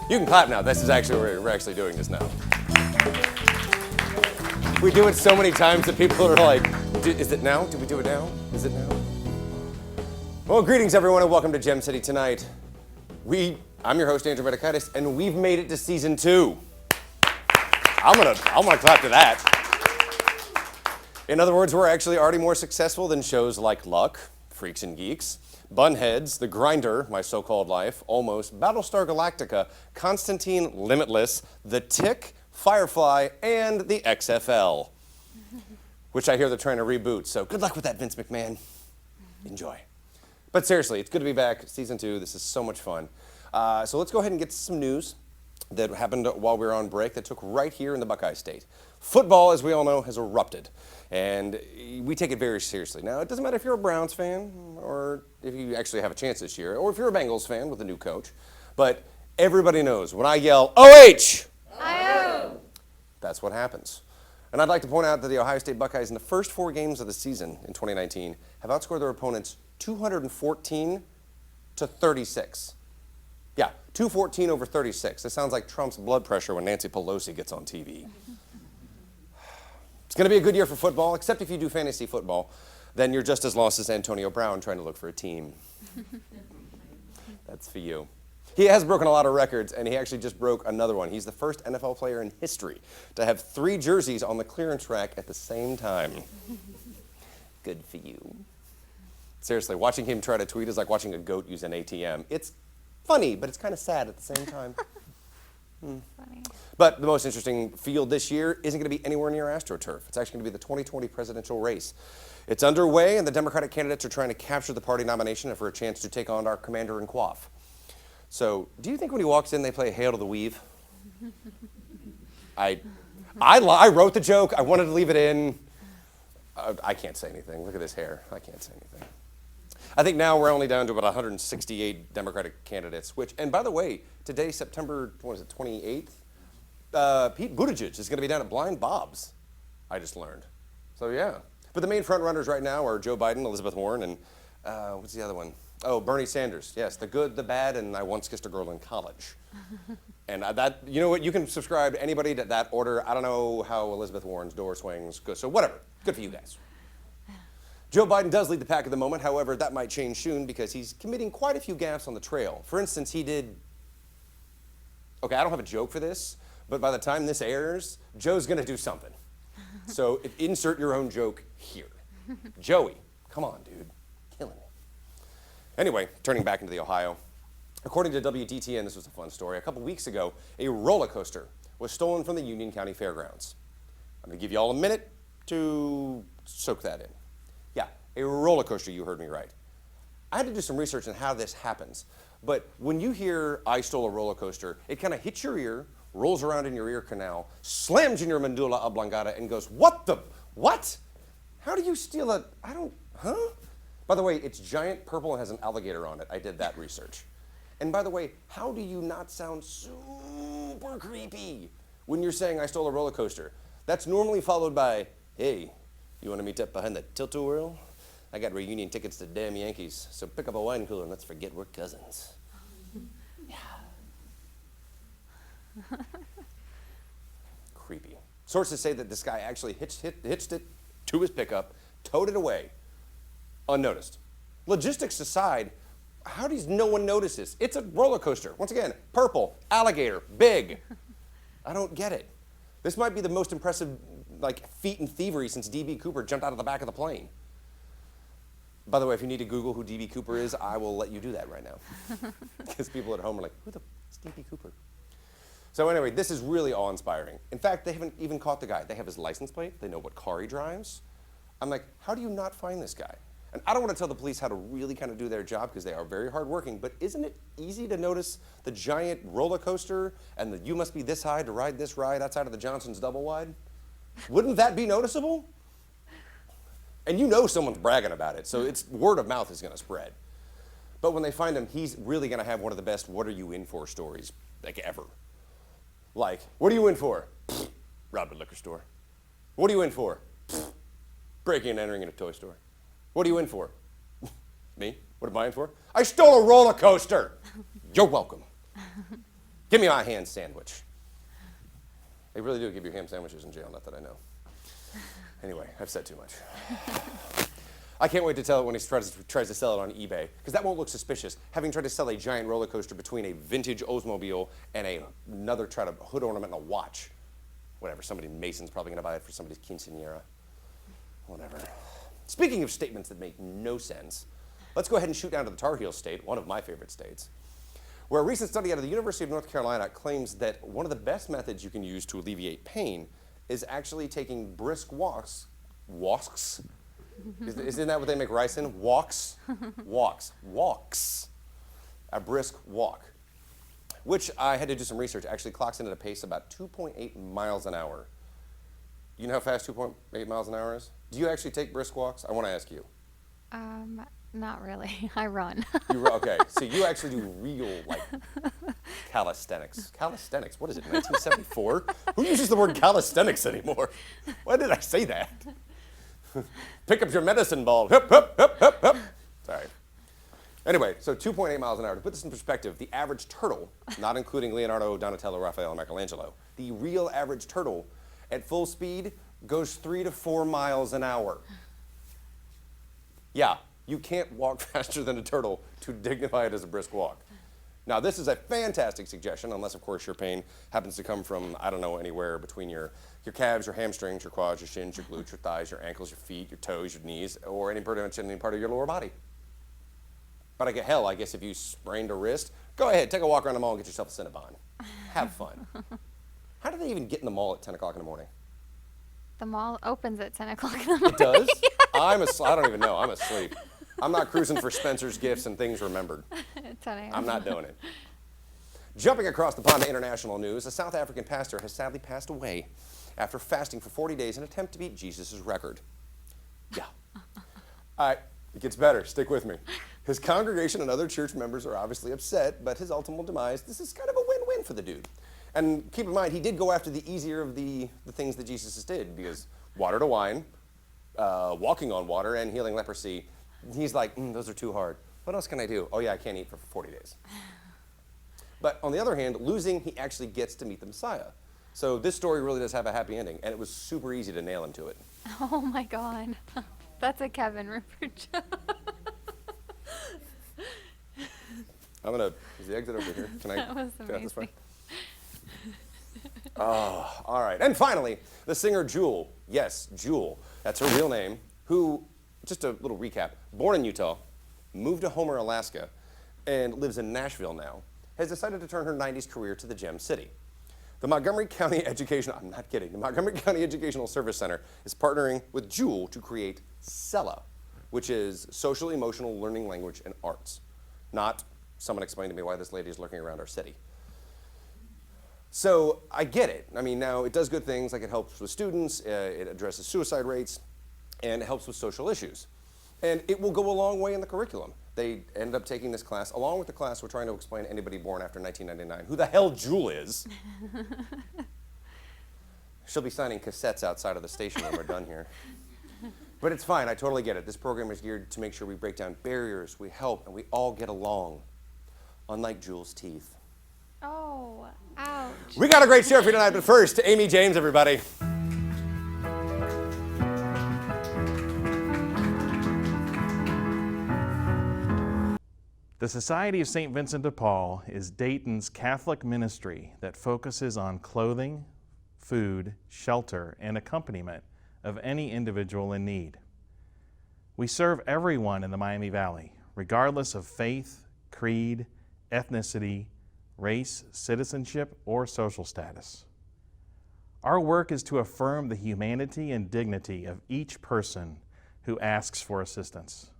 You can clap now. This is actually, we're actually doing this now. We do it so many times that people are like, is it now? Did we do it now? Is it now? Well, greetings everyone and welcome to Gem City Tonight. I'm your host, Andrew Mitakides, and we've made it to season 2. I'm gonna clap to that. In other words, we're actually already more successful than shows like Luck, Freaks and Geeks, Bunheads, The Grinder, My So-Called Life, Almost, Battlestar Galactica, Constantine, Limitless, The Tick, Firefly, and the XFL, which I hear they're trying to reboot, so good luck with that, Vince McMahon. Enjoy. But seriously, it's good to be back, season 2. This is so much fun. So let's go ahead and get some news that happened while we were on break that took right here in the Buckeye State. Football, as we all know, has erupted, and we take it very seriously. Now, it doesn't matter if you're a Browns fan or if you actually have a chance this year, or if you're a Bengals fan with a new coach, but everybody knows when I yell, OH! I-O! That's what happens. And I'd like to point out that the Ohio State Buckeyes in the first 4 games of the season in 2019 have outscored their opponents 214 to 36. Yeah, 214 over 36. It sounds like Trump's blood pressure when Nancy Pelosi gets on TV. It's going to be a good year for football, except if you do fantasy football. Then you're just as lost as Antonio Brown trying to look for a team. That's for you. He has broken a lot of records, and he actually just broke another one. He's the first NFL player in history to have 3 jerseys on the clearance rack at the same time. Good for you. Seriously, watching him try to tweet is like watching a goat use an ATM. It's funny, but it's kind of sad at the same time. Funny. But the most interesting field this year isn't going to be anywhere near AstroTurf. It's actually going to be the 2020 presidential race. It's underway, and the Democratic candidates are trying to capture the party nomination for a chance to take on our commander in quaff. So, do you think when he walks in, they play Hail to the Weave? I wrote the joke. I wanted to leave it in. I can't say anything. Look at this hair. I can't say anything. I think now we're only down to about 168 Democratic candidates, which, and by the way, today, September, 28th, Pete Buttigieg is going to be down at Blind Bob's, I just learned. So, yeah. But the main front runners right now are Joe Biden, Elizabeth Warren, and what's the other one? Oh, Bernie Sanders. Yes, the good, the bad, and I once kissed a girl in college. And that, you know what, you can subscribe to anybody to that order. I don't know how Elizabeth Warren's door swings, so whatever. Good for you guys. Joe Biden does lead the pack at the moment. However, that might change soon because he's committing quite a few gaffes on the trail. For instance, he did, okay, I don't have a joke for this, but by the time this airs, Joe's going to do something. So insert your own joke here. Joey, come on, dude. Killing it. Anyway, turning back into the Ohio. According to WDTN, this was a fun story. A couple weeks ago, a roller coaster was stolen from the Union County Fairgrounds. I'm going to give you all a minute to soak that in. Yeah, a roller coaster, you heard me right. I had to do some research on how this happens. But when you hear, I stole a roller coaster, it kind of hits your ear, rolls around in your ear canal, slams in your medulla oblongata, and goes, what? How do you steal a, huh? By the way, it's giant purple and has an alligator on it. I did that research. And by the way, how do you not sound super creepy when you're saying I stole a roller coaster? That's normally followed by, hey, you want to meet up behind the tilt-a-whirl? I got reunion tickets to damn Yankees, so pick up a wine cooler and let's forget we're cousins. Yeah. Creepy. Sources say that this guy actually hitched it to his pickup, towed it away, unnoticed. Logistics aside, how does no one notice this? It's a roller coaster. Once again, purple, alligator, big. I don't get it. This might be the most impressive feat in thievery since D.B. Cooper jumped out of the back of the plane. By the way, if you need to Google who D.B. Cooper is, I will let you do that right now. Because people at home are like, who the is D.B. Cooper? So anyway, this is really awe-inspiring. In fact, they haven't even caught the guy. They have his license plate. They know what car he drives. I'm like, how do you not find this guy? And I don't want to tell the police how to really kind of do their job because they are very hardworking, but isn't it easy to notice the giant roller coaster and the you must be this high to ride this ride outside of the Johnson's double wide? Wouldn't that be noticeable? And you know someone's bragging about it, so it's word of mouth is going to spread. But when they find him, he's really going to have one of the best what are you in for stories like ever. Like, what are you in for? Robbed a liquor store. What are you in for? Breaking and entering in a toy store. What are you in for? Me? What am I in for? I stole a roller coaster. You're welcome. Give me my ham sandwich. They really do give you ham sandwiches in jail, not that I know. Anyway, I've said too much. I can't wait to tell it when he tries to sell it on eBay, because that won't look suspicious. Having tried to sell a giant roller coaster between a vintage Oldsmobile and another hood ornament and a watch. Whatever, Mason's probably going to buy it for somebody's quinceañera. Whatever. Speaking of statements that make no sense, let's go ahead and shoot down to the Tar Heel state, one of my favorite states, where a recent study out of the University of North Carolina claims that one of the best methods you can use to alleviate pain is actually taking brisk walks. Walks? Isn't that what they make rice in? Walks? Walks. A brisk walk. Which I had to do some research, actually clocks in at a pace about 2.8 miles an hour. You know how fast 2.8 miles an hour is? Do you actually take brisk walks? I want to ask you. Not really. I run. Okay, so you actually do real, calisthenics. Calisthenics, what is it, 1974? Who uses the word calisthenics anymore? Why did I say that? Pick up your medicine ball. Hup, hup, hup, hup, hup. Sorry. Anyway, so 2.8 miles an hour. To put this in perspective, the average turtle, not including Leonardo, Donatello, Raphael, and Michelangelo, the real average turtle at full speed goes 3 to 4 miles an hour. Yeah, you can't walk faster than a turtle to dignify it as a brisk walk. Now, this is a fantastic suggestion, unless, of course, your pain happens to come from, I don't know, anywhere between your calves, your hamstrings, your quads, your shins, your glutes, your thighs, your ankles, your feet, your toes, your knees, or pretty much any part of your lower body. But I guess if you sprained a wrist, go ahead, take a walk around the mall and get yourself a Cinnabon. Have fun. How do they even get in the mall at 10 o'clock in the morning? The mall opens at 10 o'clock in the morning. It does? I don't even know. I'm asleep. I'm not cruising for Spencer's Gifts and Things Remembered. 10 a.m. I'm not doing it. Jumping across the pond to international news, a South African pastor has sadly passed away after fasting for 40 days in an attempt to beat Jesus' record. Yeah. All right, it gets better. Stick with me. His congregation and other church members are obviously upset, but his ultimate demise, this is kind of a win-win for the dude. And keep in mind, he did go after the easier of the things that Jesus did, because water to wine, walking on water, and healing leprosy, he's like, those are too hard. What else can I do? Oh yeah, I can't eat for 40 days. But on the other hand, losing, he actually gets to meet the Messiah. So this story really does have a happy ending, and it was super easy to nail him to it. Oh my God. That's a Kevin Rupert joke. Is the exit over here? Can I That was get out this way? amazing. Oh, all right. And finally, the singer Jewel. Yes, Jewel. That's her real name. Who, just a little recap, born in Utah, moved to Homer, Alaska, and lives in Nashville now, has decided to turn her 90s career to the Gem City. The Montgomery County I'm not kidding, the Montgomery County Educational Service Center is partnering with Jewel to create SELA, which is Social Emotional Learning Language and Arts. Not, someone explain to me why this lady is lurking around our city. So I get it. I mean, now it does good things, like it helps with students, it addresses suicide rates, and it helps with social issues. And it will go a long way in the curriculum. They ended up taking this class, along with the class we're trying to explain to anybody born after 1999 who the hell Jewel is. She'll be signing cassettes outside of the station when we're done here. But it's fine, I totally get it. This program is geared to make sure we break down barriers, we help, and we all get along. Unlike Jewel's teeth. Oh, ouch. We got a great show for you tonight, but first, Aimee James, everybody. The Society of St. Vincent de Paul is Dayton's Catholic ministry that focuses on clothing, food, shelter, and accompaniment of any individual in need. We serve everyone in the Miami Valley, regardless of faith, creed, ethnicity, race, citizenship, or social status. Our work is to affirm the humanity and dignity of each person who asks for assistance.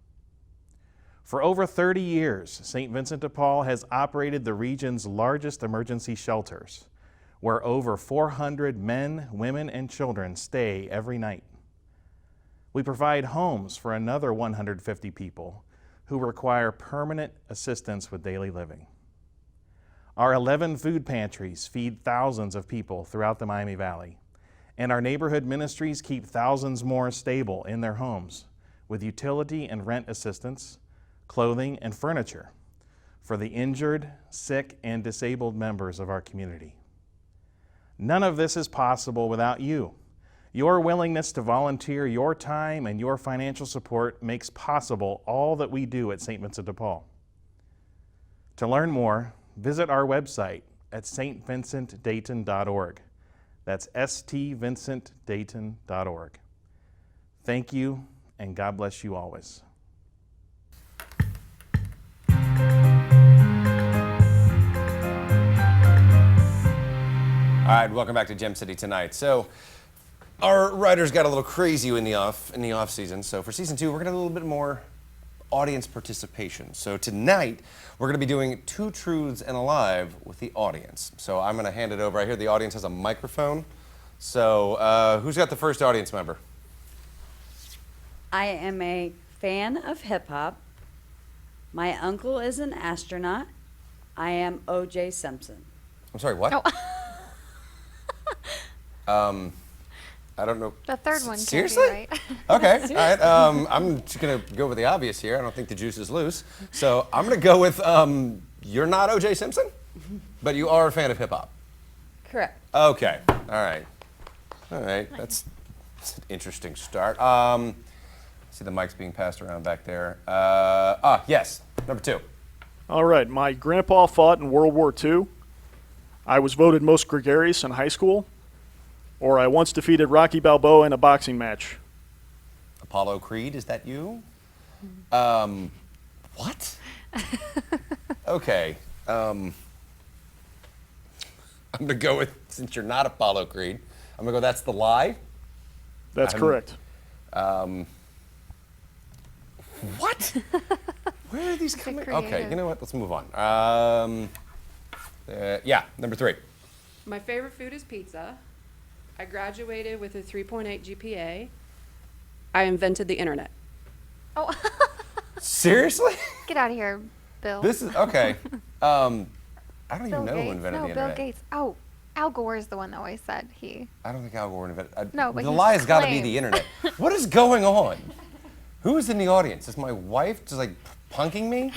For over 30 years, St. Vincent de Paul has operated the region's largest emergency shelters, where over 400 men, women, and children stay every night. We provide homes for another 150 people who require permanent assistance with daily living. Our 11 food pantries feed thousands of people throughout the Miami Valley, and our neighborhood ministries keep thousands more stable in their homes with utility and rent assistance, clothing, and furniture for the injured, sick, and disabled members of our community. None of this is possible without you. Your willingness to volunteer your time and your financial support makes possible all that we do at St. Vincent de Paul. To learn more, visit our website at stvincentdayton.org. That's stvincentdayton.org. Thank you, and God bless you always. All right, welcome back to Gem City Tonight. So, our writers got a little crazy in the off season. So for season 2, we're gonna do a little bit more audience participation. So tonight, we're gonna be doing 2 truths and a lie with the audience. So I'm gonna hand it over. I hear the audience has a microphone. So who's got the first audience member? I am a fan of hip hop. My uncle is an astronaut. I am O.J. Simpson. I'm sorry, what? Oh. I don't know. The third one. Seriously? Can't be right. Okay, all right. I'm just gonna go with the obvious here. I don't think the juice is loose. So I'm gonna go with you're not O.J. Simpson, but you are a fan of hip hop. Correct. Okay, all right. That's an interesting start. See the mics being passed around back there. Yes, number 2. All right, my grandpa fought in World War II. I was voted most gregarious in high school. Or I once defeated Rocky Balboa in a boxing match. Apollo Creed, is that you? What? Okay. I'm gonna go with, since you're not Apollo Creed, I'm gonna go that's the lie. That's correct. What? Where are these coming? Okay, creative. you know what? Let's move on. Yeah, number 3. My favorite food is pizza. I graduated with a 3.8 GPA. I invented the internet. Oh, Seriously? get out of here, Bill. This is okay. I don't even Bill know Gates. who invented No, the Bill internet. Gates. Oh, Al Gore is the one that always said he. I don't think Al Gore invented. No, but the he's lie has got to be claimed. the internet. What is going on? Who is in the audience? Is my wife just like punking me?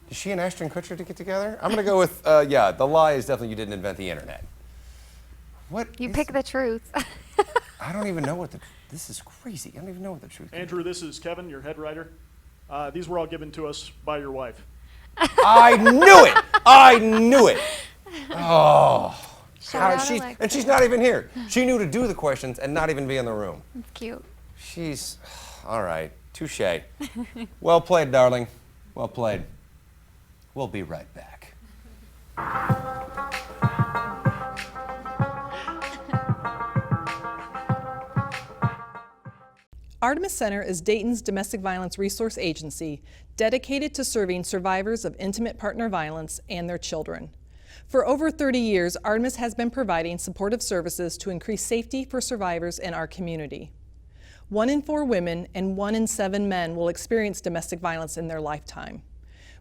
Is she and Ashton Kutcher to get together? I'm gonna go with yeah. The lie is definitely you didn't invent the internet. What? You is- pick the truth. I don't even know what the. This is crazy. I don't even know what the truth is. Andrew, this is Kevin, your head writer. These were all given to us by your wife. I knew it. I knew it. Oh. Shout out she's, Alexis. and she's not even here. She knew to do the questions and not even be in the room. It's cute. She's all right. Touche. Well played, darling. Well played. We'll be right back. Artemis Center is Dayton's domestic violence resource agency dedicated to serving survivors of intimate partner violence and their children. For over 30 years, Artemis has been providing supportive services to increase safety for survivors in our community. 1 in 4 women and 1 in 7 men will experience domestic violence in their lifetime.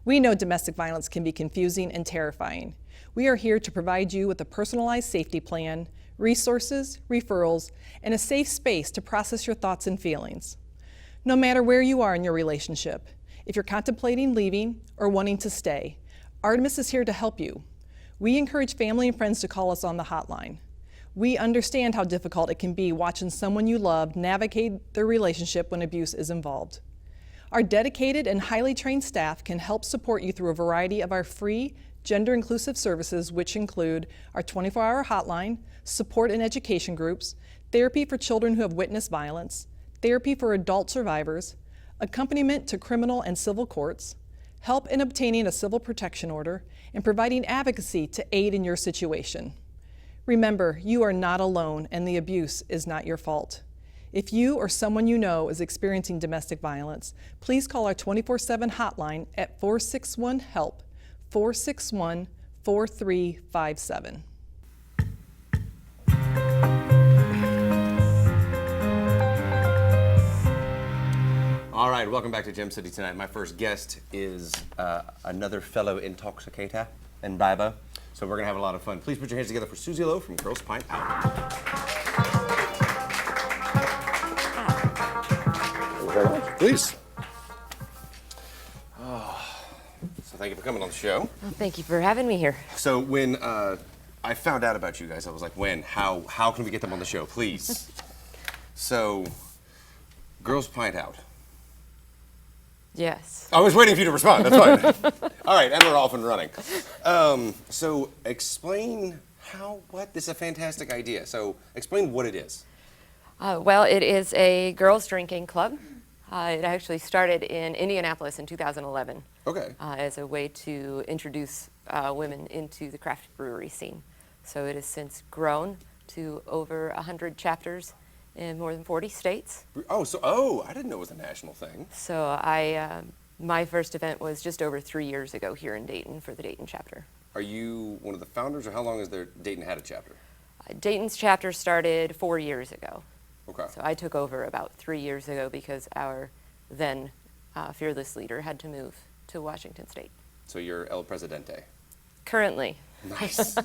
We know domestic violence can be confusing and terrifying. We are here to provide you with a personalized safety plan, resources, referrals, and a safe space to process your thoughts and feelings. No matter where you are in your relationship, if you're contemplating leaving or wanting to stay, Artemis is here to help you. We encourage family and friends to call us on the hotline. We understand how difficult it can be watching someone you love navigate their relationship when abuse is involved. Our dedicated and highly trained staff can help support you through a variety of our free, gender-inclusive services, which include our 24-hour hotline, support and education groups, therapy for children who have witnessed violence, therapy for adult survivors, accompaniment to criminal and civil courts, help in obtaining a civil protection order, and providing advocacy to aid in your situation. Remember, you are not alone and the abuse is not your fault. If you or someone you know is experiencing domestic violence, please call our 24/7 hotline at 461-HELP, 461-4357. All right, welcome back to Gem City tonight. My first guest is another fellow intoxicator and biber, so we're gonna have a lot of fun. Please put your hands together for Susie Lowe from Girls Pint Out. Thank you very much. Please. So thank you for coming on the show. Well, thank you for having me here. So when I found out about you guys, I was like, when, how can we get them on the show, please? So, Girls Pint Out. Yes. I was waiting for you to respond, that's fine. All right, and we're off and running. So explain this is a fantastic idea. So explain what it is. Well, it is a girls' drinking club. It actually started in Indianapolis in 2011 Okay. as a way to introduce women into the craft brewery scene. So it has since grown to over 100 chapters in more than 40 states. I didn't know it was a national thing. So my first event was just over 3 years ago here in Dayton for the Dayton chapter. Are you one of the founders, or how long has Dayton had a chapter? Dayton's chapter started 4 years ago. Okay. So I took over about 3 years ago because our then fearless leader had to move to Washington State. So you're El Presidente. Currently. Nice.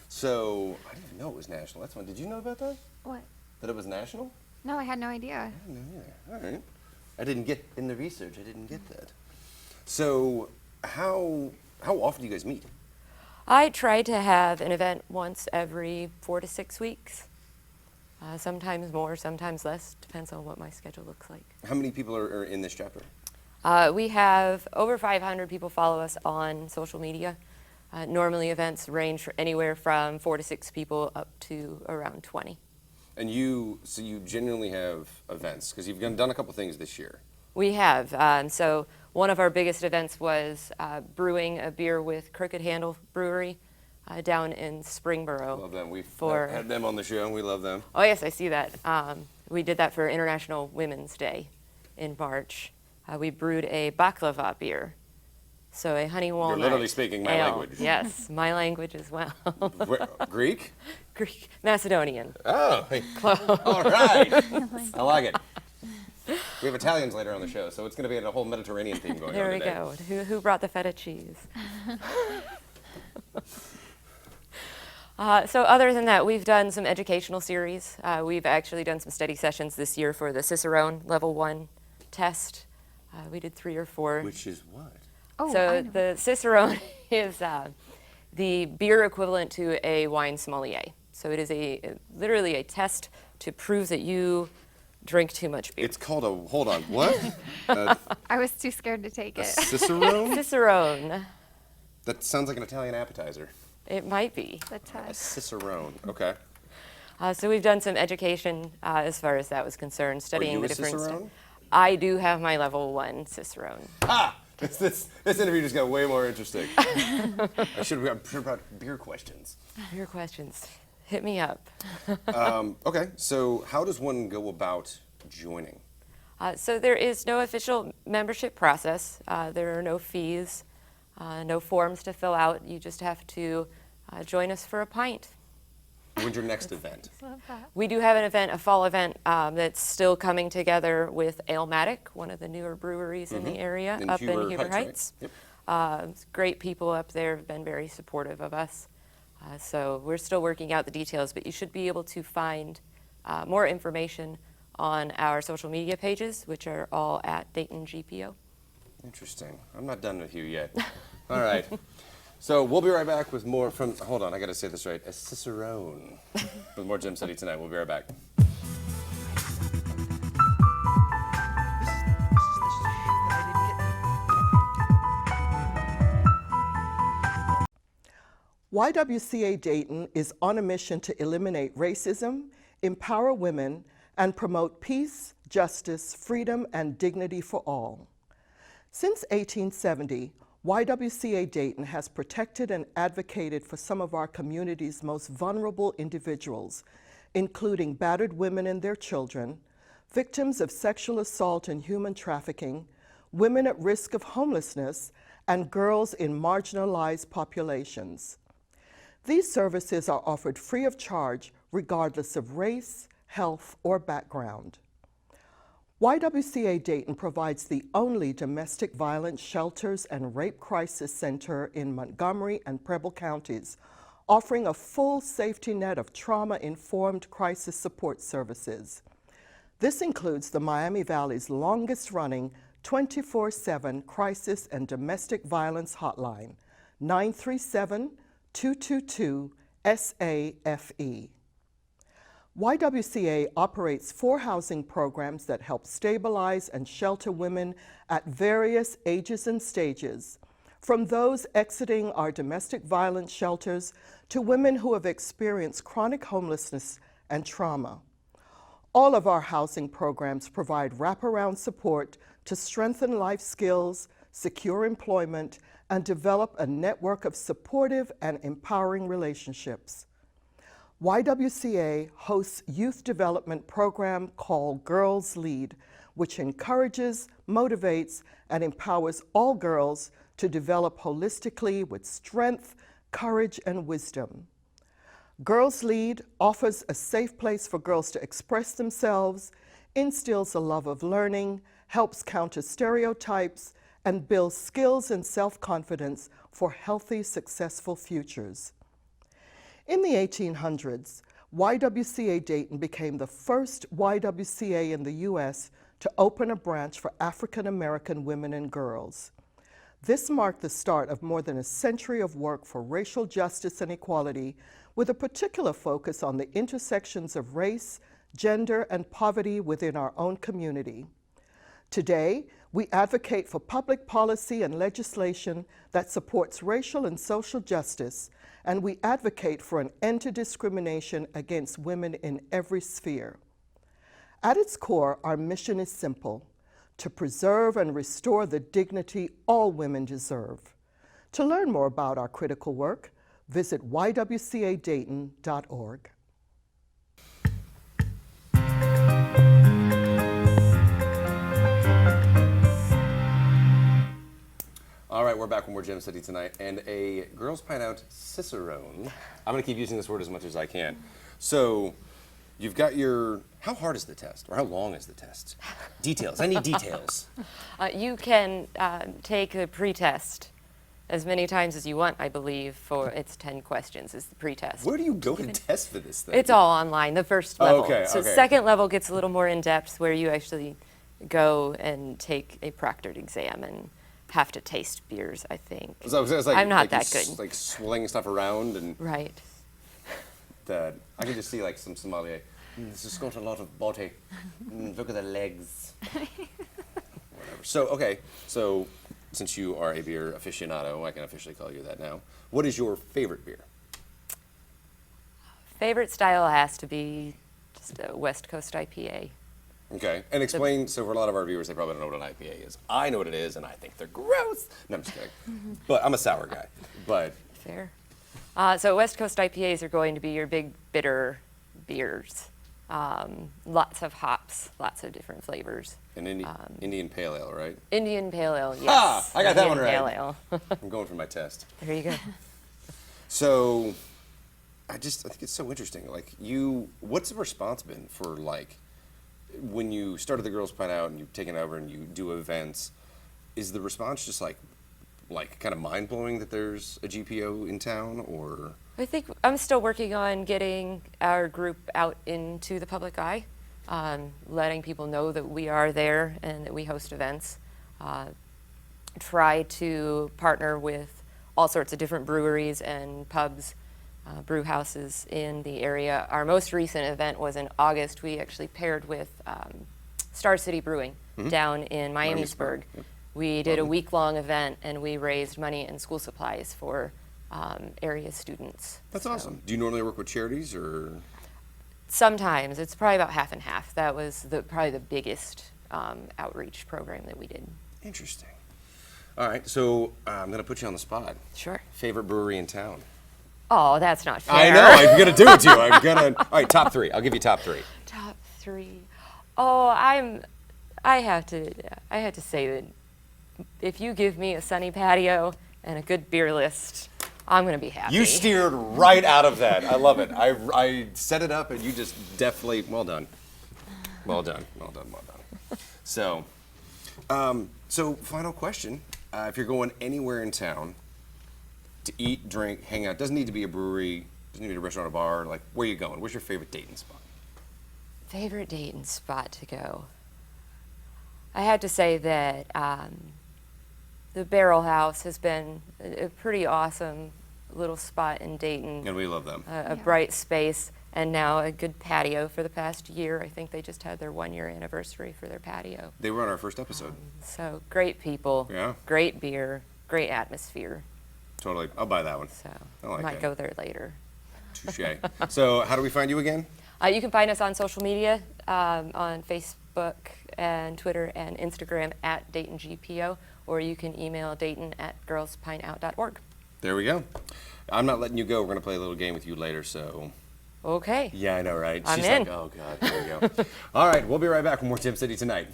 So I didn't even know it was national. That's fun. Did you know about that? What? That it was national? No, I had no idea. No, yeah. All right. I didn't get in the research. I didn't get that. So how often do you guys meet? I try to have an event once every 4 to 6 weeks. Sometimes more, sometimes less. Depends on what my schedule looks like. How many people are in this chapter? We have over 500 people follow us on social media. Normally events range anywhere from 4 to 6 people up to around 20. And you genuinely have events, because you've done a couple things this year. We have. So one of our biggest events was brewing a beer with Crooked Handle Brewery down in Springboro. Love them. We've for- had them on the show, and we love them. Oh yes, I see that. We did that for International Women's Day in March. We brewed a baklava beer, so a honey walnut. You're literally speaking my ale. language. Yes, my language as well. Greek? Greek, Macedonian. Oh, hey. All right. I like it. We have Italians later on the show, so it's going to be a whole Mediterranean theme going There on we today. go. Who brought the feta cheese? So other than that, we've done some educational series. We've actually done some study sessions this year for the Cicerone Level 1 test. We did 3 or 4. Which is what? Oh, I So know. the Cicerone is the beer equivalent to a wine sommelier. So it is literally a test to prove that you drink too much beer. It's called a, hold on, what? I was too scared to take A it. Cicerone? Cicerone. That sounds like an Italian appetizer. It might be. The A test. Cicerone, okay. So we've done some education as far as that was concerned, studying you the a different stuff. Cicerone? I do have my level 1 Cicerone. Ah! This interview just got way more interesting. I should have brought beer questions. Your questions. Hit me up. Okay, so how does one go about joining? So there is no official membership process. There are no fees, no forms to fill out. You just have to join us for a pint. When's your next event? Love that. We do have an event, a fall event, that's still coming together with Alematic, one of the newer breweries in the area, up in Huber Heights. Right? Yep. Great people up there have been very supportive of us. So we're still working out the details, but you should be able to find more information on our social media pages, which are all at Dayton GPO. Interesting. I'm not done with you yet. All right. So we'll be right back with more from, hold on, I got to say this right, a Cicerone. With more Gem City tonight. We'll be right back. YWCA Dayton is on a mission to eliminate racism, empower women, and promote peace, justice, freedom, and dignity for all. Since 1870, YWCA Dayton has protected and advocated for some of our community's most vulnerable individuals, including battered women and their children, victims of sexual assault and human trafficking, women at risk of homelessness, and girls in marginalized populations. These services are offered free of charge regardless of race, health, or background. YWCA Dayton provides the only domestic violence shelters and rape crisis center in Montgomery and Preble counties, offering a full safety net of trauma-informed crisis support services. This includes the Miami Valley's longest-running 24/7 crisis and domestic violence hotline, 937-222-SAFE. YWCA operates 4 housing programs that help stabilize and shelter women at various ages and stages, from those exiting our domestic violence shelters to women who have experienced chronic homelessness and trauma. All of our housing programs provide wraparound support to strengthen life skills, secure employment, and develop a network of supportive and empowering relationships. YWCA hosts a youth development program called Girls Lead, which encourages, motivates, and empowers all girls to develop holistically with strength, courage, and wisdom. Girls Lead offers a safe place for girls to express themselves, instills a love of learning, helps counter stereotypes, and builds skills and self-confidence for healthy, successful futures. In the 1800s, YWCA Dayton became the first YWCA in the U.S. to open a branch for African American women and girls. This marked the start of more than a century of work for racial justice and equality, with a particular focus on the intersections of race, gender, and poverty within our own community. Today, we advocate for public policy and legislation that supports racial and social justice, and we advocate for an end to discrimination against women in every sphere. At its core, our mission is simple: to preserve and restore the dignity all women deserve. To learn more about our critical work, visit ywcadayton.org. All right, we're back with more Gem City tonight, and a Girls Pint Out Cicerone. I'm going to keep using this word as much as I can. So, you've got your, how hard is the test, or how long is the test? Details, I need details. You can take the pretest as many times as you want, I believe, for it's 10 questions is the pretest. Where do you go to test for this thing? It's all online, the first level. Okay, so okay. Second level gets a little more in-depth, where you actually go and take a proctored exam and have to taste beers, I think. So it's like, I'm not like that good. Like swilling stuff around and Right. that. I can just see like some sommelier. This has got a lot of body. Look at the legs. Whatever. So okay. So since you are a beer aficionado, I can officially call you that now. What is your favorite beer? Favorite style has to be just a West Coast IPA. Okay, and explain, so for a lot of our viewers, they probably don't know what an IPA is. I know what it is, and I think they're gross. No, I'm just kidding. But I'm a sour guy, but. Fair. So West Coast IPAs are going to be your big bitter beers. Lots of hops, lots of different flavors. An Indian Pale Ale, right? Indian Pale Ale, yes. Ah, I got that one Indian right. Pale Ale. I'm going for my test. There you go. So, I think it's so interesting. Like, what's the response been for, like, when you started the Girls Pint Out and you've taken over and you do events, is the response just like kind of mind-blowing that there's a GPO in town, or? I think I'm still working on getting our group out into the public eye, letting people know that we are there and that we host events. Try to partner with all sorts of different breweries and pubs, brew houses in the area. Our most recent event was in August. We actually paired with Star City Brewing down in Miamisburg. Yep. We did a week-long event, and we raised money and school supplies for area students. That's awesome. Do you normally work with charities, or? Sometimes. It's probably about half and half. That was probably the biggest outreach program that we did. Interesting. All right, so I'm going to put you on the spot. Sure. Favorite brewery in town? Oh, that's not fair. I know, I'm gonna do it to you. All right, top three. I'll give you top three. Top three. Oh, I have to say that if you give me a sunny patio and a good beer list, I'm gonna be happy. You steered right out of that. I love it. I set it up and you just definitely, well done. Well done. So, so final question. If you're going anywhere in town to eat, drink, hang out, doesn't need to be a brewery, doesn't need to be a restaurant or bar, like where are you going? Where's your favorite Dayton spot? Favorite Dayton spot to go? I had to say that the Barrel House has been a pretty awesome little spot in Dayton. And we love them. A bright space, and now a good patio for the past year. I think they just had their 1-year anniversary for their patio. They were on our first episode. So great people, Yeah. great beer, great atmosphere. Totally. I'll buy that one. So I like might it. go there later. Touche. So how do we find you again? You can find us on social media, on Facebook and Twitter and Instagram at Dayton GPO, or you can email Dayton@girlspintout.org. There we go. I'm not letting you go. We're going to play a little game with you later, so. Okay. Yeah, I know, right? I'm She's in. like, oh, God, here we go. All right, we'll be right back with more Gem City Tonight.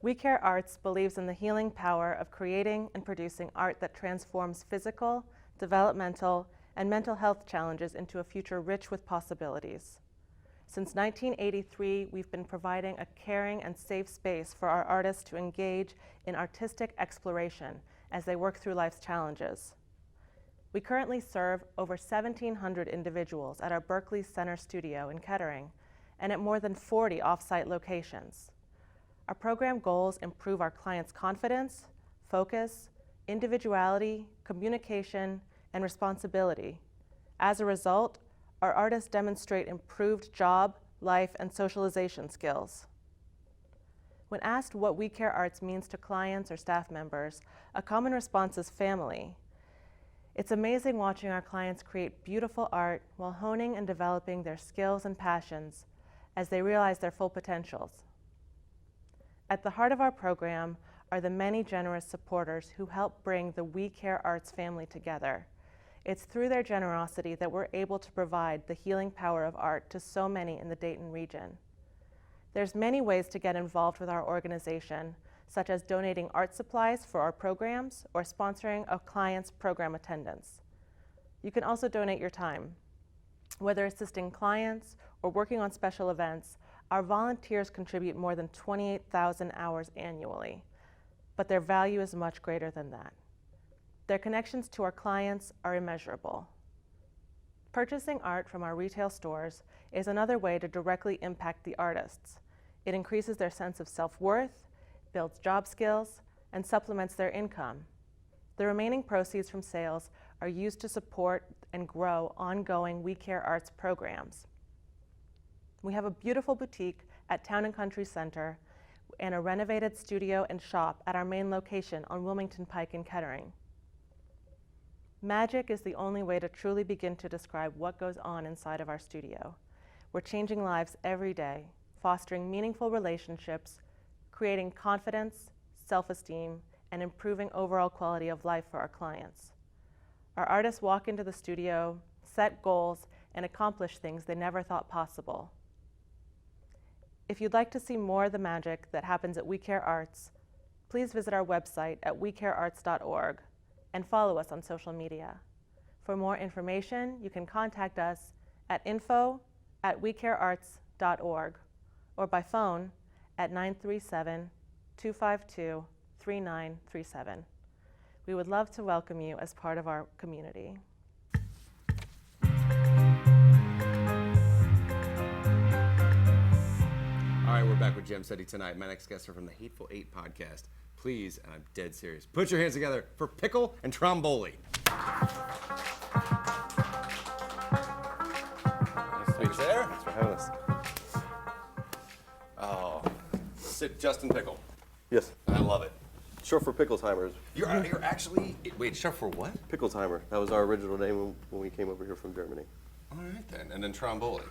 We Care Arts believes in the healing power of creating and producing art that transforms physical, developmental, and mental health challenges into a future rich with possibilities. Since 1983, we've been providing a caring and safe space for our artists to engage in artistic exploration as they work through life's challenges. We currently serve over 1,700 individuals at our Berkeley Center studio in Kettering and at more than 40 off-site locations. Our program goals improve our clients' confidence, focus, individuality, communication, and responsibility. As a result, our artists demonstrate improved job, life, and socialization skills. When asked what We Care Arts means to clients or staff members, a common response is family. It's amazing watching our clients create beautiful art while honing and developing their skills and passions as they realize their full potentials. At the heart of our program are the many generous supporters who help bring the We Care Arts family together. It's through their generosity that we're able to provide the healing power of art to so many in the Dayton region. There's many ways to get involved with our organization, such as donating art supplies for our programs or sponsoring a client's program attendance. You can also donate your time. Whether assisting clients or working on special events, our volunteers contribute more than 28,000 hours annually, but their value is much greater than that. Their connections to our clients are immeasurable. Purchasing art from our retail stores is another way to directly impact the artists. It increases their sense of self-worth, builds job skills, and supplements their income. The remaining proceeds from sales are used to support and grow ongoing We Care Arts programs. We have a beautiful boutique at Town & Country Center and a renovated studio and shop at our main location on Wilmington Pike in Kettering. Magic is the only way to truly begin to describe what goes on inside of our studio. We're changing lives every day, fostering meaningful relationships, creating confidence, self-esteem, and improving overall quality of life for our clients. Our artists walk into the studio, set goals, and accomplish things they never thought possible. If you'd like to see more of the magic that happens at We Care Arts, please visit our website at wecarearts.org and follow us on social media. For more information, you can contact us at info@wecarearts.org or by phone at 937-252-3937. We would love to welcome you as part of our community. All right, we're back with Gem City Tonight. My next guests are from the Hateful Eight podcast. Please, and I'm dead serious, put your hands together for Pickle and Trimboli. Nice to meet you there. Thanks for having us. Oh, sit Justin Pickle. Yes. I love it. Short for Picklesheimer. You're actually, wait, short for what? Picklesheimer. That was our original name when we came over here from Germany. All right then, and then Trimboli.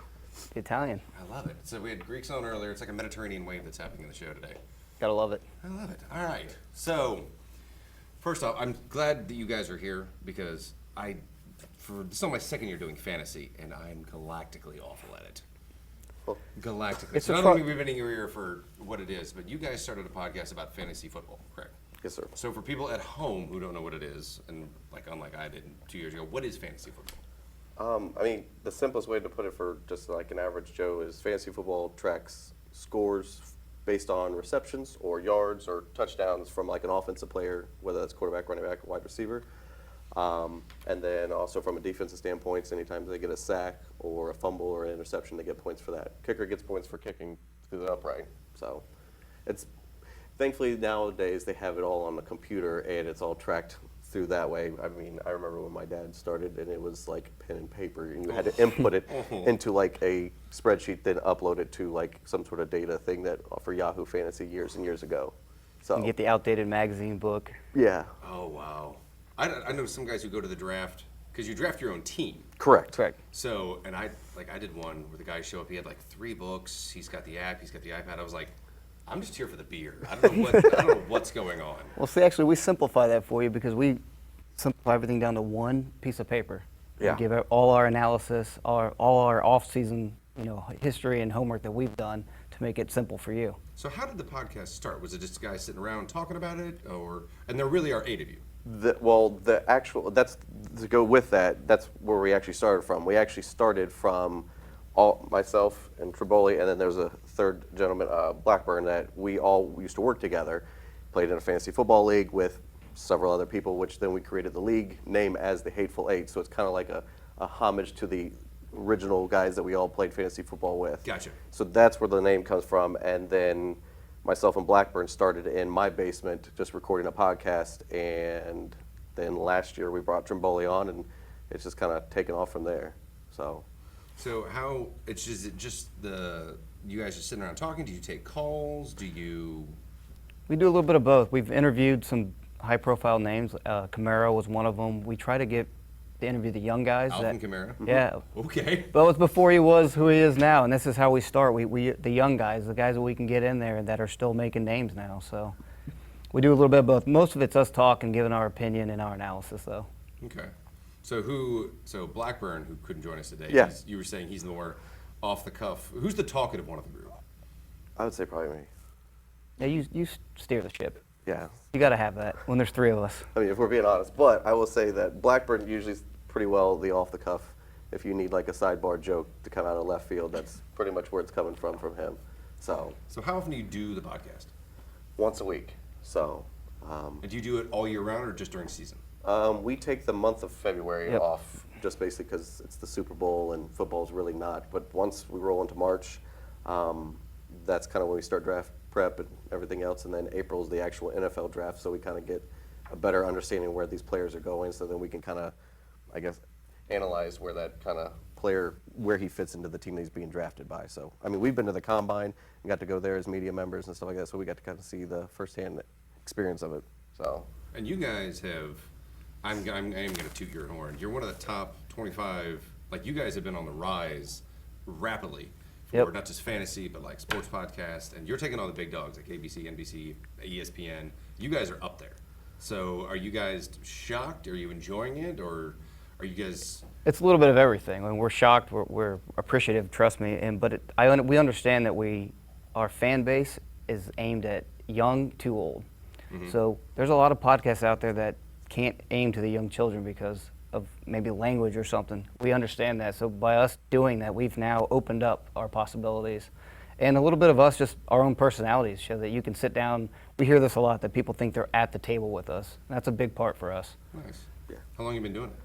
Italian. I love it. So we had Greeks on earlier. It's like a Mediterranean wave that's happening in the show today. Gotta love it. I love it. All right. So, first off, I'm glad that you guys are here because this is my second year doing fantasy, and I'm galactically awful at it. Galactically. It's So a not pro- only we've been here for what it is, but you guys started a podcast about fantasy football, correct? Yes, sir. So for people at home who don't know what it is, and unlike I did 2 years ago, what is fantasy football? I mean, the simplest way to put it for just like an average Joe is fantasy football tracks scores based on receptions or yards or touchdowns from like an offensive player, whether that's quarterback, running back, or wide receiver. And then also from a defensive standpoint, anytime they get a sack or a fumble or an interception, they get points for that. Kicker gets points for kicking through the upright. So it's thankfully nowadays they have it all on the computer and it's all tracked through that way. I mean, I remember when my dad started and it was like pen and paper and you had to input it into like a spreadsheet, then upload it to like some sort of data thing that for Yahoo Fantasy years and years ago. So You get the outdated magazine book. yeah, Oh, wow. I know some guys who go to the draft, because you draft your own team. correct. Correct. So, and I did one where the guy showed up, he had like 3 books, he's got the app, he's got the iPad. I was like, I'm just here for the beer. I don't know what's going on. Well, see, actually, we simplify that for you because we simplify everything down to one piece of paper. Yeah. We give all our analysis, all our off-season, history and homework that we've done to make it simple for you. So how did the podcast start? Was it just guys sitting around talking about it, and there really are 8 of you? That's to go with that. That's where we actually started from. We actually started from myself and Trimboli, and then there's a third gentleman, Blackburn, that we all used to work together. Played in a fantasy football league with several other people, which then we created the league name as the Hateful Eight. So it's kind of like a homage to the original guys that we all played fantasy football with. Gotcha. So that's where the name comes from, and then myself and Blackburn started in my basement just recording a podcast, and then last year we brought Trimboli on, and it's just kind of taken off from there. So how, is it just you guys just sitting around talking? Do you take calls? We do a little bit of both. We've interviewed some high-profile names. Camaro was one of them. We try to interview the young guys. Alvin Kamara? Yeah. Okay. But it was before he was who he is now, and this is how we start. We the young guys, the guys that we can get in there that are still making names now. So we do a little bit of both. Most of it's us talking, giving our opinion and our analysis, though. Okay. So Blackburn, who couldn't join us today, Yeah. you were saying he's the more off the cuff. Who's the talkative one of the group? I would say probably me. Yeah, you steer the ship. Yeah. You got to have that when there's 3 of us. I mean, if we're being honest, but I will say that Blackburn usually is pretty well the off the cuff. If you need like a sidebar joke to come out of left field, that's pretty much where it's coming from him. So how often do you do the podcast? once a week. So And do you do it all year round or just during season? we take the month of February Yep. off just basically because it's the Super Bowl and football's really not. But once we roll into March, that's kind of when we start draft prep and everything else. And then April is the actual NFL draft, so we kind of get a better understanding of where these players are going. So then we can kind of, I guess, analyze where that kind of player, where he fits into the team that he's being drafted by. So, I mean, we've been to the Combine and got to go there as media members and stuff like that, so we got to kind of see the firsthand experience of it. So. And you guys have, I am going to toot your horn. You're one of the top 25, like you guys have been on the rise rapidly for Yep. not just fantasy, but like sports podcasts, and you're taking on the big dogs like ABC, NBC, ESPN. You guys are up there. So are you guys shocked? Are you enjoying it? Or are you guys... It's a little bit of everything. When we're shocked, we're appreciative, trust me. We understand that our fan base is aimed at young to old. Mm-hmm. So there's a lot of podcasts out there that can't aim to the young children because of maybe language or something. We understand that. So by us doing that, we've now opened up our possibilities. And a little bit of us, just our own personalities, show that you can sit down. We hear this a lot, that people think they're at the table with us. And that's a big part for us. Nice. Yeah. How long have you been doing it?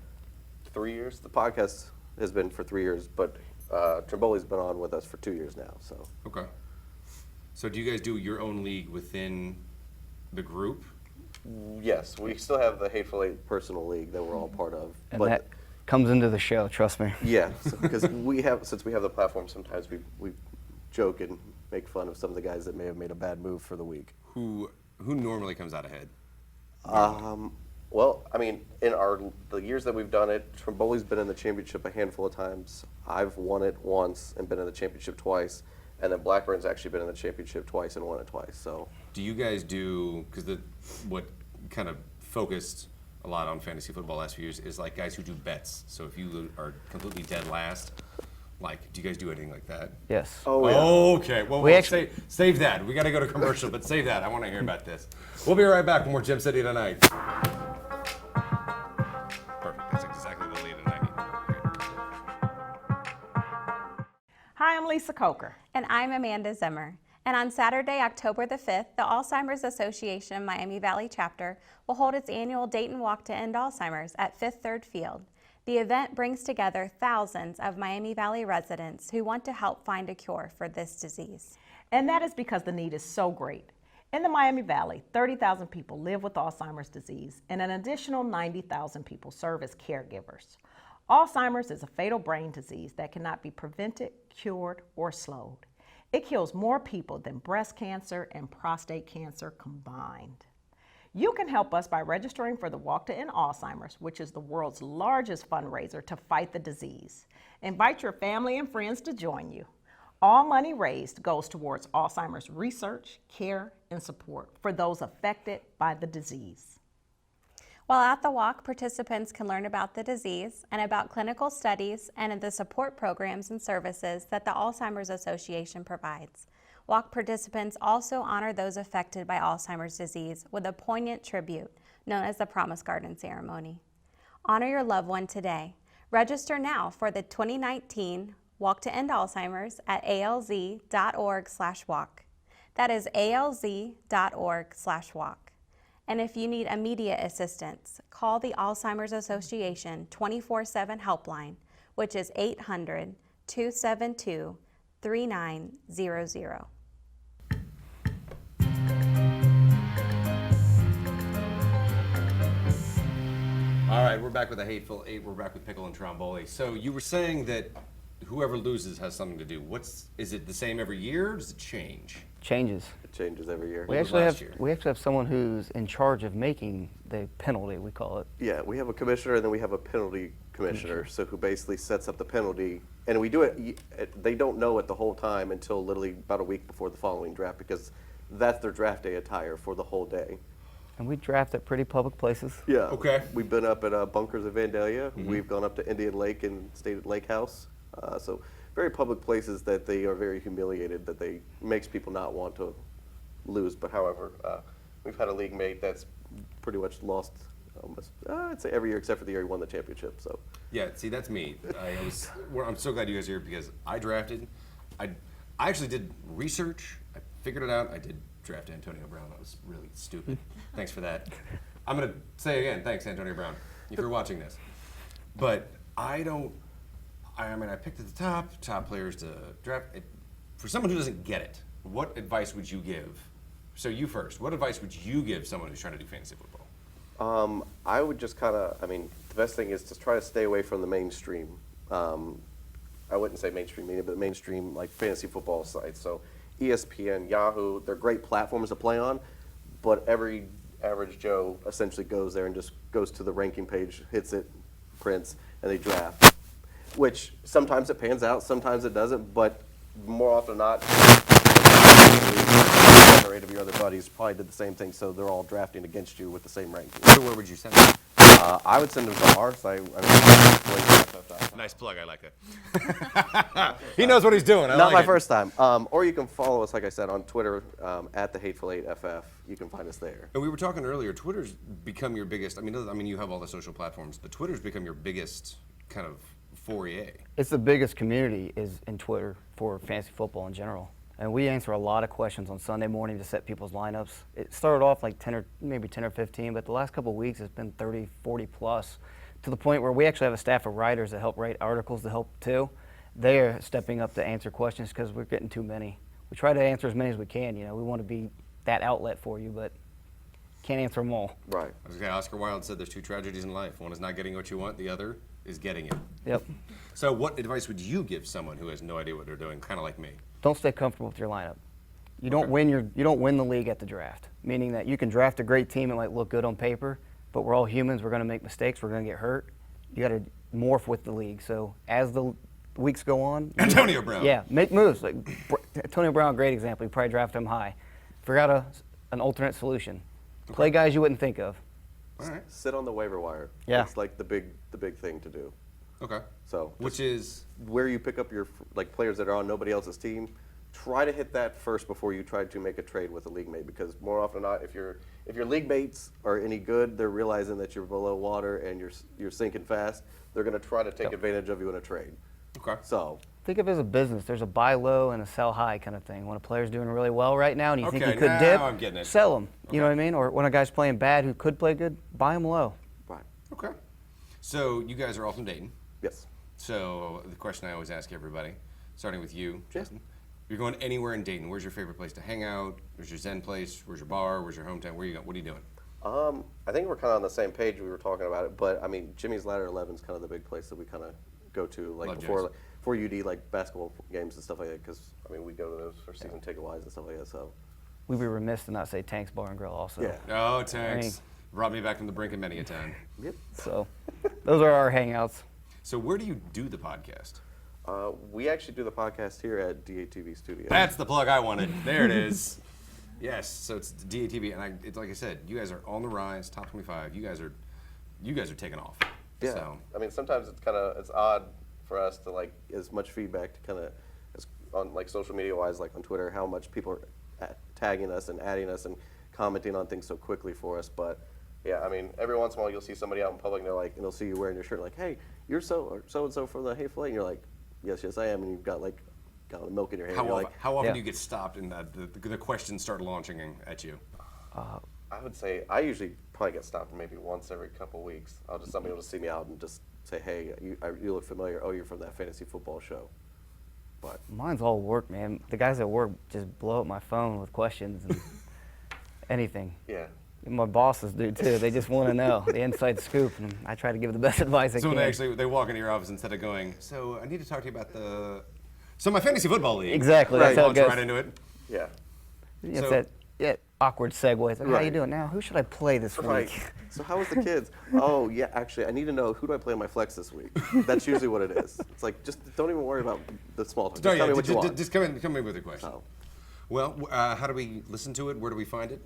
3 years. The podcast has been for 3 years, but Trimboli's been on with us for 2 years now. So. Okay. So do you guys do your own league within the group? Yes, we still have the Hateful Eight personal league that we're all part of. And but that comes into the show, trust me. yeah, because since we have the platform, sometimes we joke and make fun of some of the guys that may have made a bad move for the week. Who normally comes out ahead? Well, I mean, in the years that we've done it, Trimboli's been in the championship a handful of times. I've won it once and been in the championship twice, and then Blackburn's actually been in the championship twice and won it twice. So, Do you guys do, because what kind of focused a lot on fantasy football last few years is like guys who do bets. So if you are completely dead last, like, do you guys do anything like that? Yes. oh yeah. Okay, well, We actually- save that. We got to go to commercial, but save that. I want to hear about this. We'll be right back with more Gym City tonight. Perfect. That's exactly the lead that I need. Hi, I'm Lisa Coker. And I'm Amanda Zimmer. And on Saturday, October the 5th, the Alzheimer's Association Miami Valley chapter will hold its annual Dayton Walk to End Alzheimer's at Fifth Third Field. The event brings together thousands of Miami Valley residents who want to help find a cure for this disease. And that is because the need is so great. In the Miami Valley, 30,000 people live with Alzheimer's disease, and an additional 90,000 people serve as caregivers. Alzheimer's is a fatal brain disease that cannot be prevented, cured, or slowed. It kills more people than breast cancer and prostate cancer combined. You can help us by registering for the Walk to End Alzheimer's, which is the world's largest fundraiser to fight the disease. Invite your family and friends to join you. All money raised goes towards Alzheimer's research, care, and support for those affected by the disease. While at the walk, participants can learn about the disease and about clinical studies and the support programs and services that the Alzheimer's Association provides. Walk participants also honor those affected by Alzheimer's disease with a poignant tribute known as the Promise Garden Ceremony. Honor your loved one today. Register now for the 2019 Walk to End Alzheimer's at alz.org/walk. That is alz.org/walk. And if you need immediate assistance, call the Alzheimer's Association 24/7 helpline, which is 800-272-3900. All right, we're back with the Hateful Eight. We're back with Pickle and Trimboli. So you were saying that whoever loses has something to do. Is it the same every year, or does it change? Changes. It changes every year. We actually have someone who's in charge of making the penalty, we call it. Yeah, we have a commissioner and then we have a penalty commissioner, so who basically sets up the penalty. And we do it, they don't know it the whole time until literally about a week before the following draft, because that's their draft day attire for the whole day. And we draft at pretty public places. Yeah. Okay. We've been up at Bunkers of Vandalia. We've gone up to Indian Lake and stayed at Lake House. So very public places that they are very humiliated, that they makes people not want to lose. But however, we've had a league mate that's pretty much lost almost, I'd say every year except for the year he won the championship. So. Yeah, see, that's me. I'm so glad you guys are here because I drafted. I actually did research. I figured it out. I did draft Antonio Brown. That was really stupid. Thanks for that. I'm going to say again, thanks, Antonio Brown, if you're watching this. But I picked at the top players to draft. For someone who doesn't get it, what advice would you give? So you first. What advice would you give someone who's trying to do fantasy football? I would just the best thing is to try to stay away from the mainstream. I wouldn't say mainstream media, but mainstream like fantasy football sites. So ESPN, Yahoo, they're great platforms to play on, but every average Joe essentially goes there and just goes to the ranking page, hits it, prints, and they draft. Which sometimes it pans out, sometimes it doesn't, but more often than not, 7 or 8 of your other buddies probably did the same thing, so they're all drafting against you with the same ranking. So where would you send them? I would send them to our site. Nice plug, I like that. He knows what he's doing. Not my first time. Or you can follow us, like I said, on Twitter at the Hateful 8FF. You can find us there. And we were talking earlier, Twitter's become your biggest, I mean, you have all the social platforms, but Twitter's become your biggest kind of foray. It's the biggest community is in Twitter for fantasy football in general. And we answer a lot of questions on Sunday morning to set people's lineups. It started off like 10 or 15, but the last couple of weeks it's been 30, 40 plus, to the point where we actually have a staff of writers that help write articles to help too. They're stepping up to answer questions because we're getting too many. We try to answer as many as we can. You know, we want to be that outlet for you, but can't answer them all. Right. I was gonna say, Oscar Wilde said there's 2 tragedies in life. One is not getting what you want, the other is getting it. Yep. So what advice would you give someone who has no idea what they're doing, kind of like me? Don't stay comfortable with your lineup. You don't win the league at the draft, meaning that you can draft a great team, it might look good on paper, but we're all humans. We're going to make mistakes. We're going to get hurt. You got to morph with the league. So as the weeks go on, Antonio Brown. Yeah, make moves. Like Antonio Brown, great example. You probably drafted him high. Figure out an alternate solution. Play guys you wouldn't think of. All right. Sit on the waiver wire. Yeah. It's like the big thing to do. Okay. So Which is? where you pick up your players that are on nobody else's team. Try to hit that first before you try to make a trade with a league mate, because more often than not, if your league mates are any good, they're realizing that you're below water and you're sinking fast. They're going to try to take advantage of you in a trade. Okay. So Think of it as a business. There's a buy low and a sell high kind of thing. When a player's doing really well right now and you think Okay, he could now dip, I'm getting it. sell him. Okay. You know what I mean? Or when a guy's playing bad who could play good, buy him low. right. Okay. So you guys are all from Dayton. Yes. So the question I always ask everybody, starting with you, Justin. You're going anywhere in Dayton. Where's your favorite place to hang out? Where's your Zen place? Where's your bar? Where's your hometown? Where you going? What are you doing? I think we're kind of on the same page. We were talking about it, but I mean, Jimmy's Ladder 11 is kind of the big place that we kind of go to, like Love before UD, like basketball games and stuff like that. Because I mean, we go to those for season ticket wise and stuff like that. So We'd be remiss to not say Tank's Bar and Grill also. yeah. Oh, Tanks. Brought me back from the brink of many a time. Yep. So those are our hangouts. So where do you do the podcast? We actually do the podcast here at DATV Studio. That's the plug I wanted. There it is. Yes, so it's DATV, and it's like I said, you guys are on the rise, top 25. You guys are taking off. Yeah. So. I mean, sometimes it's odd for us to like as much feedback to kind of on like social media wise, like on Twitter, how much people are tagging us and adding us and commenting on things so quickly for us. But yeah, I mean, every once in a while you'll see somebody out in public and they're like, and they'll see you wearing your shirt like, hey, you're so and so from the Hateful, and you're like, yes, I am, and you've got like milk in your hand. How often Yeah. do you get stopped and the questions start launching at you? I would say I usually probably get stopped maybe once every couple weeks. I'll just somebody will just see me out and just say, hey, you look familiar. Oh, you're from that fantasy football show. But Mine's all work, man. The guys at work just blow up my phone with questions and anything. yeah. My bosses do too. They just want to know the inside scoop, and I try to give the best advice I So can. when they walk into your office, instead of going, so I need to talk to you about my fantasy football league. Exactly, that's how it Launch goes. right into it. Yeah. It's So- that awkward segue. It's like, how you Right. doing now? Who should I play this Right. week? So how was the kids? Oh yeah, actually, I need to know who do I play in my flex this week. That's usually what it is. It's like just don't even worry about the small talk. Just tell me what you want. Just come in with a question. So, Well, how do we listen to it? Where do we find it?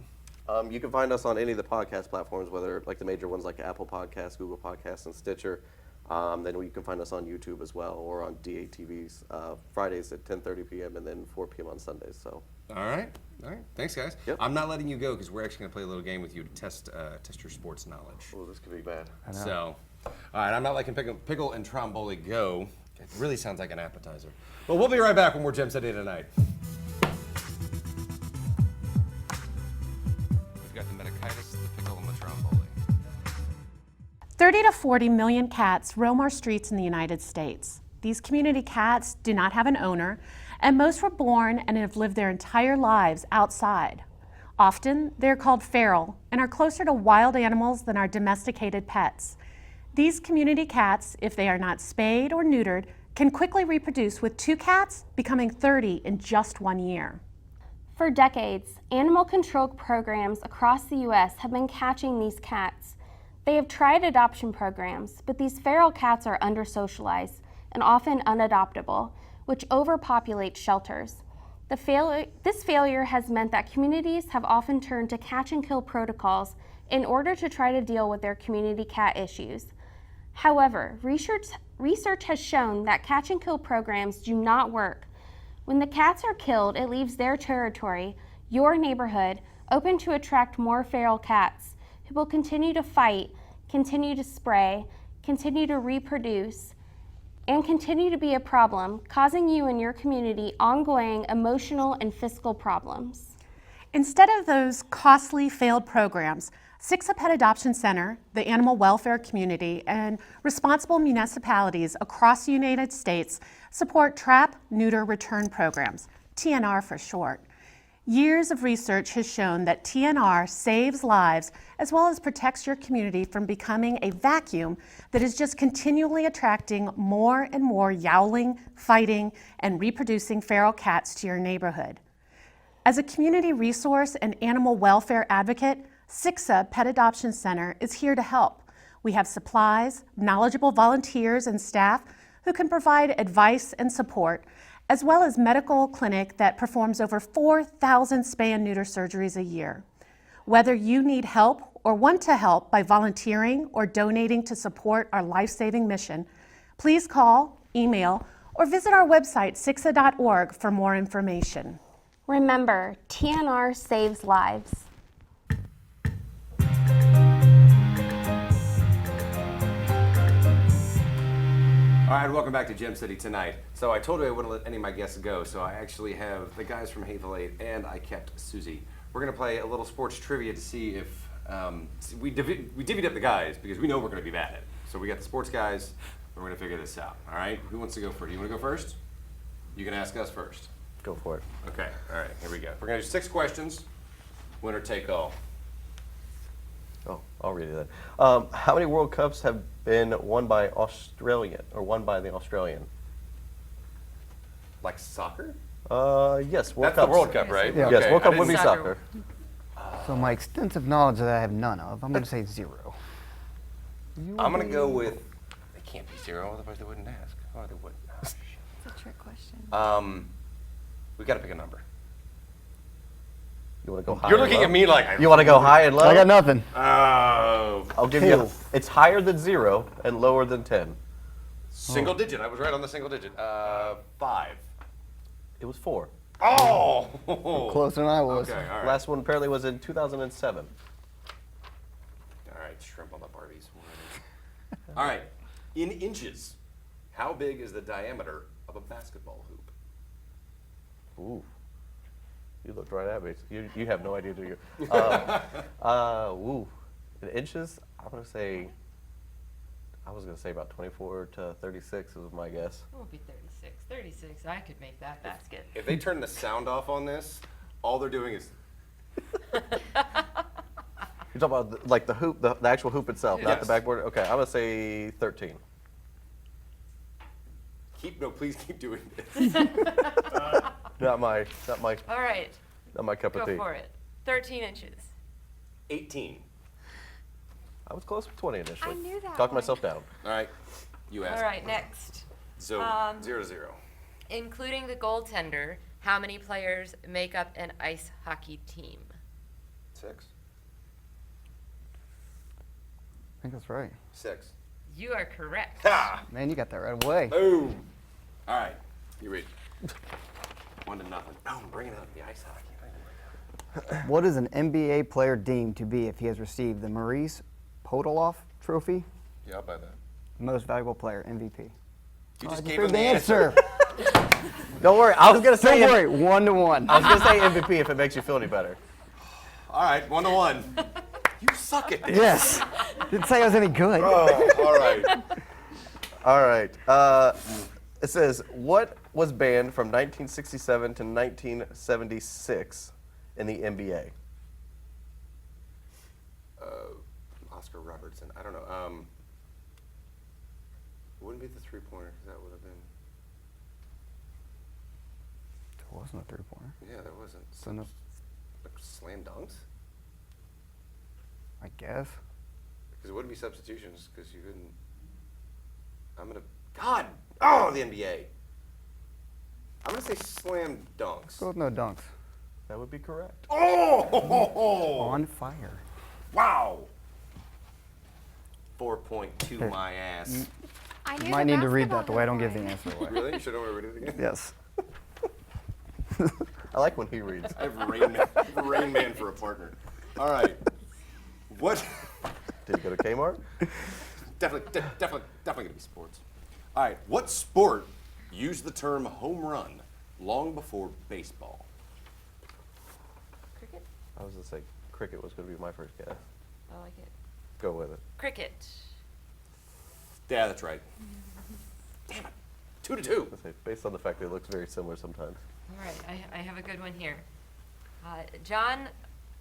you can find us on any of the podcast platforms, whether like the major ones like Apple Podcasts, Google Podcasts, and Stitcher. Then you can find us on YouTube as well, or on DATV's Fridays at 10:30 p.m. and then 4 p.m. on Sundays. So. All right. Thanks, guys. Yep. I'm not letting you go because we're actually going to play a little game with you to test your sports knowledge. Oh, this could be bad. So, all right, I'm not letting Pickle and Trimboli go. It really sounds like an appetizer. Well, we'll be right back with more Gem City tonight. We've got the Mitakides, the Pickle, and the Trimboli. 30 to 40 million cats roam our streets in the United States. These community cats do not have an owner, and most were born and have lived their entire lives outside. Often, they're called feral and are closer to wild animals than our domesticated pets. These community cats, if they are not spayed or neutered, can quickly reproduce, with 2 cats becoming 30 in just 1 year. For decades, animal control programs across the U.S. have been catching these cats. They have tried adoption programs, but these feral cats are under-socialized and often unadoptable, which overpopulate shelters. This failure has meant that communities have often turned to catch and kill protocols in order to try to deal with their community cat issues. However, research has shown that catch and kill programs do not work. When the cats are killed, it leaves their territory, your neighborhood, open to attract more feral cats who will continue to fight, continue to spray, continue to reproduce, and continue to be a problem, causing you and your community ongoing emotional and fiscal problems. Instead of those costly failed programs, Six Pet Adoption Center, the animal welfare community, and responsible municipalities across the United States support trap, neuter, return programs, TNR for short. Years of research has shown that TNR saves lives as well as protects your community from becoming a vacuum that is just continually attracting more and more yowling, fighting, and reproducing feral cats to your neighborhood. As a community resource and animal welfare advocate, SIXA Pet Adoption Center is here to help. We have supplies, knowledgeable volunteers and staff who can provide advice and support, as well as medical clinic that performs over 4,000 spay and neuter surgeries a year. Whether you need help or want to help by volunteering or donating to support our life-saving mission, please call, email, or visit our website, sixa.org, for more information. Remember, TNR saves lives. All right, welcome back to Gem City tonight. So I told you I wouldn't let any of my guests go, so I actually have the guys from Hateful, and I kept Susie. We're gonna play a little sports trivia to see if, we divvied up the guys because we know we're gonna be bad at it. So we got the sports guys, and we're gonna figure this out, all right? Who wants to go first? You wanna go first? You can ask us first. Go for it. Okay, all right, here we go. We're gonna do 6 questions, winner take all. Oh, I'll read it then. How many World Cups have been won by the Australian? Like soccer? Yes, World That's Cup. the World Cup, right? Yes, Okay, World I Cup didn't would be see- soccer. So my extensive knowledge that I have none of, I'm going to say 0. I'm gonna go with, it can't be 0, otherwise they wouldn't ask. Oh, they wouldn't. Oh, shit. It's a trick question. We gotta pick a number. You want to go high? You're and looking low? at me like You want to go high and low? I got nothing. Oh. I'll give you. It's higher than 0 and lower than 10. Single digit. I was right on the single digit. 5. It was 4. Oh. Closer than I was. Okay. All right. Last one apparently was in 2007. All right. Shrimp on the Barbies. All right. In inches, how big is the diameter of a basketball hoop? Ooh. You looked right at me. You have no idea, do you? Ooh. In inches, I was gonna say about 24 to 36 was my guess. It won't be 36. 36, I could make that basket. If they turn the sound off on this, all they're doing is. You're talking about like the hoop, the actual hoop itself, not the Yes. backboard. Okay, I'm gonna say 13. Please keep doing this. Not my All right, cup of tea. go for it. 13 inches. 18. I was close with 20 initially. I knew that Talked one. myself down. All right. You asked. All right, next. So 0-0. Including the goaltender, how many players make up an ice hockey team? 6. I think that's right. 6. You are correct. Ha! Man, you got that right away. Boom. All right. You read. 1-0. Boom. Bring it up. The ice hockey. What is an NBA player deemed to be if he has received the Maurice Podoloff Trophy? Yeah, I'll buy that. Most valuable player, MVP. You just I gave heard him the the answer. Don't worry. I was gonna say. Don't worry, 1-1. I was gonna say MVP if it makes you feel any better. All right. 1-1. You suck at this. Yes. Didn't say I was any good. Oh, all right. All right. It says, what was banned from 1967 to 1976 in the NBA? Oscar Robertson. I don't know. It wouldn't be the 3-pointer because that would have been. There wasn't a 3-pointer. Yeah, there wasn't. So no, Like slam dunks? I guess. Because it wouldn't be substitutions because you couldn't. I'm gonna. God! Oh, the NBA. I'm gonna say slam dunks. Go with no dunks. That would be correct. Oh! On fire. Wow! 4.2 my ass. I knew You the might need to read basketball that the way I don't hoop give the one. answer away. Really? You should have read it again? Yes. I like when he reads. I have Rain Man for a partner. All right. What? Did you go to Kmart? Definitely gonna be sports. All right. What sport used the term home run long before baseball? Cricket? I was gonna say cricket was gonna be my first guess. I like it. Go with it. Cricket. Yeah, that's right. Damn it. 2-2. Let's say, based on the fact that it looks very similar sometimes. All right, I have a good one here. John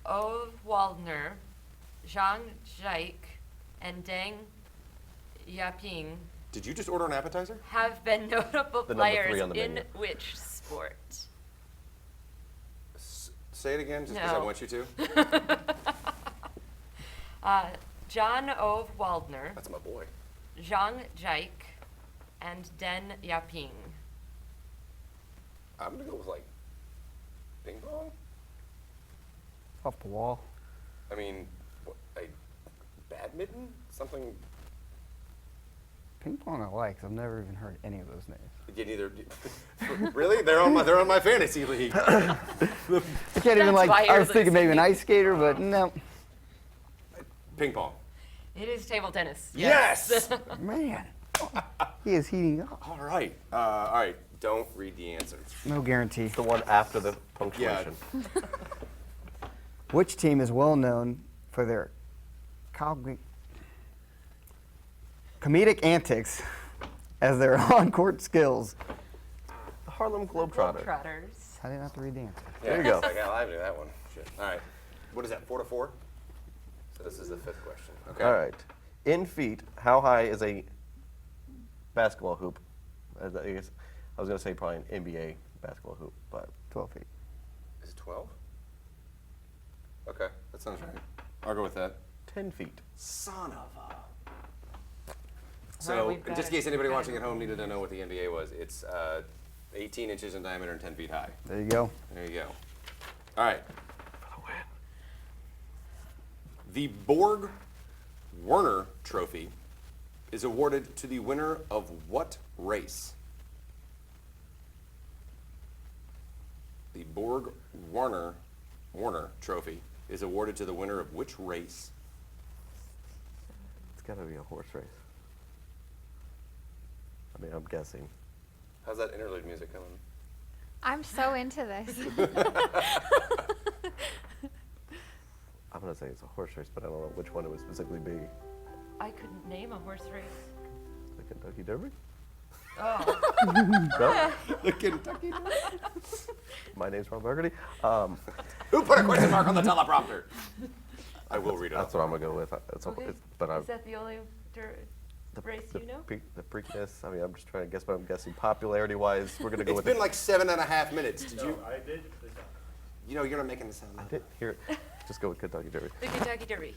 O. Waldner, Zhang Jike, and Deng Yaping Did you just order an appetizer? have been notable The number 3 players on the in menu. which sport? Say it again, just because I No. want you to. John Ove Waldner, That's my boy. Zhang Jaik, and Den Yaping. I'm gonna go with like ping pong. Off the wall. I mean, what, like badminton? Something. Ping pong I like. 'Cause I've never even heard any of those names. You neither. Really? They're on my fantasy league. I can't even That's why I you're was thinking maybe an ice skater, but no. Ping pong. It is table tennis. Yes. Man, he is heating up. All right. All right. Don't read the answer. No guarantee. It's the one after the punctuation. Which team is well known for their comedic antics as their on-court skills? The Harlem Globetrotters. Globetrotters. I didn't have to read the answer. There you go. I got live to that one. Shit. All right. What is that? 4-4. So this is the 5th question. Okay. All right. In feet, how high is a basketball hoop? I guess I was going to say probably an NBA basketball hoop, but 12 feet. Is it 12? Okay, that sounds right. I'll go with that. 10 feet. Son of a. So, just in case anybody watching at home needed to know what the NBA was, it's 18 inches in diameter and 10 feet high. There you go. There you go. All right. The Borg Werner Trophy is awarded to the winner of what race? The Borg Werner Trophy is awarded to the winner of which race? It's got to be a horse race. I mean, I'm guessing. How's that interlude music coming? I'm so into this. I'm going to say it's a horse race, but I don't know which one it would specifically be. I couldn't name a horse race. The Kentucky Derby? Oh. No? The Kentucky Derby? My name's Ron Burgundy. Who put a question mark on the teleprompter? I will read it. That's what I'm going to go with. Okay. But Is that the only race you know? The Preakness, I mean, I'm just trying to guess, but I'm guessing popularity-wise, we're going to go It's with been like 7.5 minutes. Did you? I did. You know, you're not making the sound. I didn't hear it. Just go with Kentucky Derby. The Kentucky Derby.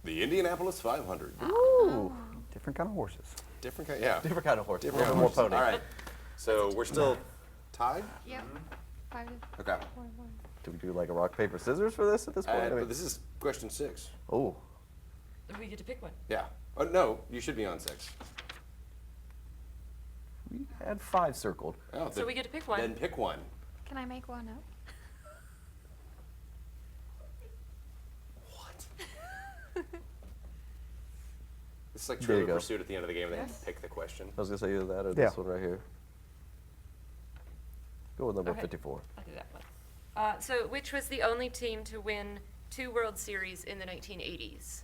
The Indianapolis 500. Ooh. Different kind of horses. Different kind, yeah. Different kind of horse. Different a kind little of more horses. pony. All right. So we're still tied? Yep. 5 to Okay. 4. Do we do like a rock, paper, scissors for this at this point? I mean, But this is question 6. oh. We get to pick one. Yeah. Oh, no, you should be on 6. We had 5 circled. Oh, So we get to pick one. Then pick one. Can I make one up? What? This is like There you Trivial go. Pursuit at the end of the game, and they have to pick the question. I was going to say either that or Yeah. this one right here. Go with number Okay. 54. I'll do that one. So which was the only team to win 2 World Series in the 1980s?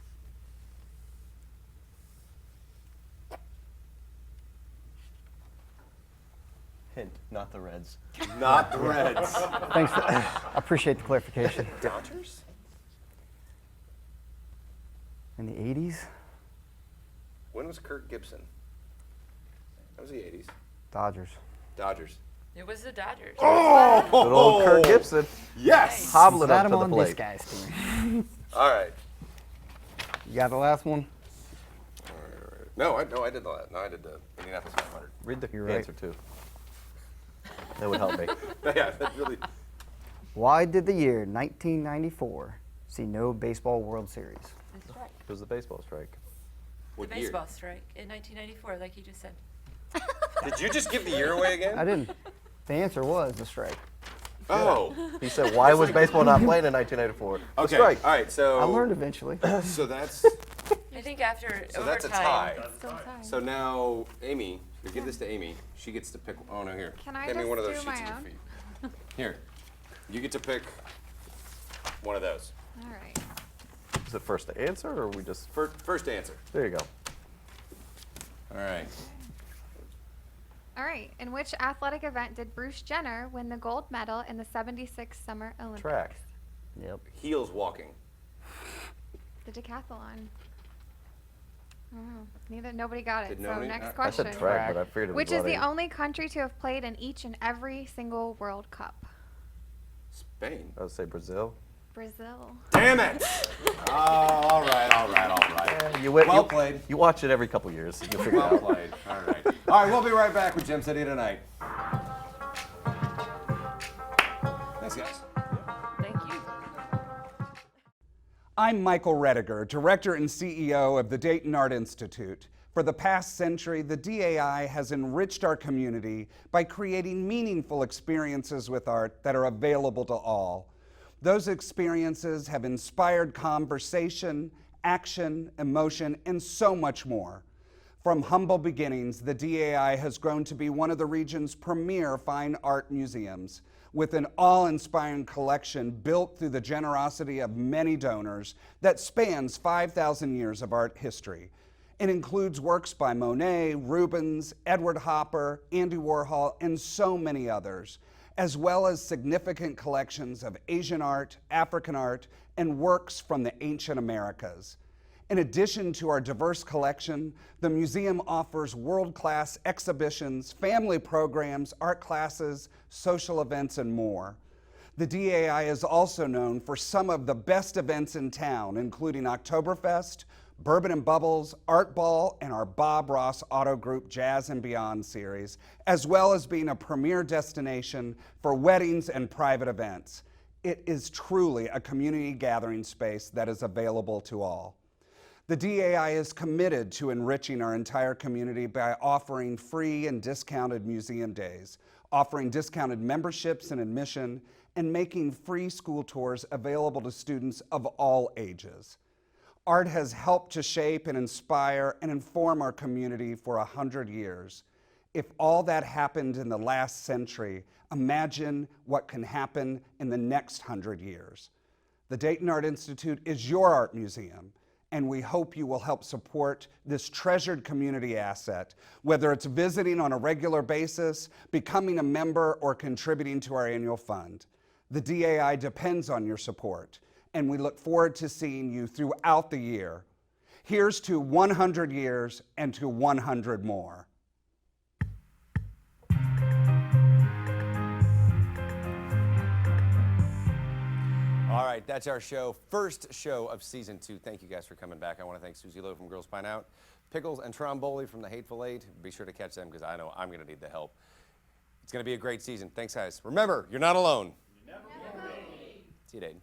Hint, not the Reds. Not the Reds. Thanks. I appreciate the clarification. Dodgers? In the 80s, When was Kirk Gibson? That was the 80s. Dodgers. Dodgers. It was the Dodgers. Oh! Good old Kirk Gibson. Yes! Hobbling Got up him to the on this plate. guy's team. All right. You got the last one? No, I did the last. No, I did the Indianapolis 500. Read the You're right. answer, too. That would help me. Yeah, that really. Why did the year 1994 see no baseball World Series? The strike. It was the baseball strike. The What year? baseball strike in 1994, like you just said. Did you just give the year away again? I didn't. The answer was the strike. Oh. He said, why was baseball not playing in 1984? The Okay. strike. All right. So. I learned eventually. So that's. I think after So overtime. that's a tie. Still tied. So now, Amy, you give this to Amy. She gets to pick. Oh no, here. Can I Hand me just one of those do sheets my of your own? feet. Here. You get to pick one of those. All right. Is it first to answer, or we just... First answer. There you go. All right. All right. In which athletic event did Bruce Jenner win the gold medal in the '76 Summer Olympics? Track. Yep. Heels walking. The decathlon. Oh, nobody got it. Did So nobody? next I I question. said track, but I figured it was Which is the running. only country to have played in each and every single World Cup? Spain. I would say Brazil. Brazil. Damn it! Oh, all right. Well played. You watch it every couple years. You'll figure it Well out. played. All right. All right, we'll be right back with Gem City tonight. Thanks, guys. Thank you. I'm Michael Rediger, Director and CEO of the Dayton Art Institute. For the past century, the DAI has enriched our community by creating meaningful experiences with art that are available to all. Those experiences have inspired conversation, action, emotion, and so much more. From humble beginnings, the DAI has grown to be one of the region's premier fine art museums, with an awe-inspiring collection built through the generosity of many donors that spans 5,000 years of art history. It includes works by Monet, Rubens, Edward Hopper, Andy Warhol, and so many others, as well as significant collections of Asian art, African art, and works from the ancient Americas. In addition to our diverse collection, the museum offers world-class exhibitions, family programs, art classes, social events, and more. The DAI is also known for some of the best events in town, including Oktoberfest, Bourbon and Bubbles, Art Ball, and our Bob Ross Auto Group Jazz and Beyond series, as well as being a premier destination for weddings and private events. It is truly a community gathering space that is available to all. The DAI is committed to enriching our entire community by offering free and discounted museum days, offering discounted memberships and admission, and making free school tours available to students of all ages. Art has helped to shape and inspire and inform our community for 100 years. If all that happened in the last century, imagine what can happen in the next 100 years. The Dayton Art Institute is your art museum, and we hope you will help support this treasured community asset, whether it's visiting on a regular basis, becoming a member, or contributing to our annual fund. The DAI depends on your support, and we look forward to seeing you throughout the year. Here's to 100 years and to 100 more. All right, that's our show. First show of season 2. Thank you guys for coming back. I want to thank Susie Lowe from Girls Pint Out, Pickles and Trimboli from the Hateful 8. Be sure to catch them because I know I'm going to need the help. It's going to be a great season. Thanks, guys. Remember, you're not alone. See you, Dayton.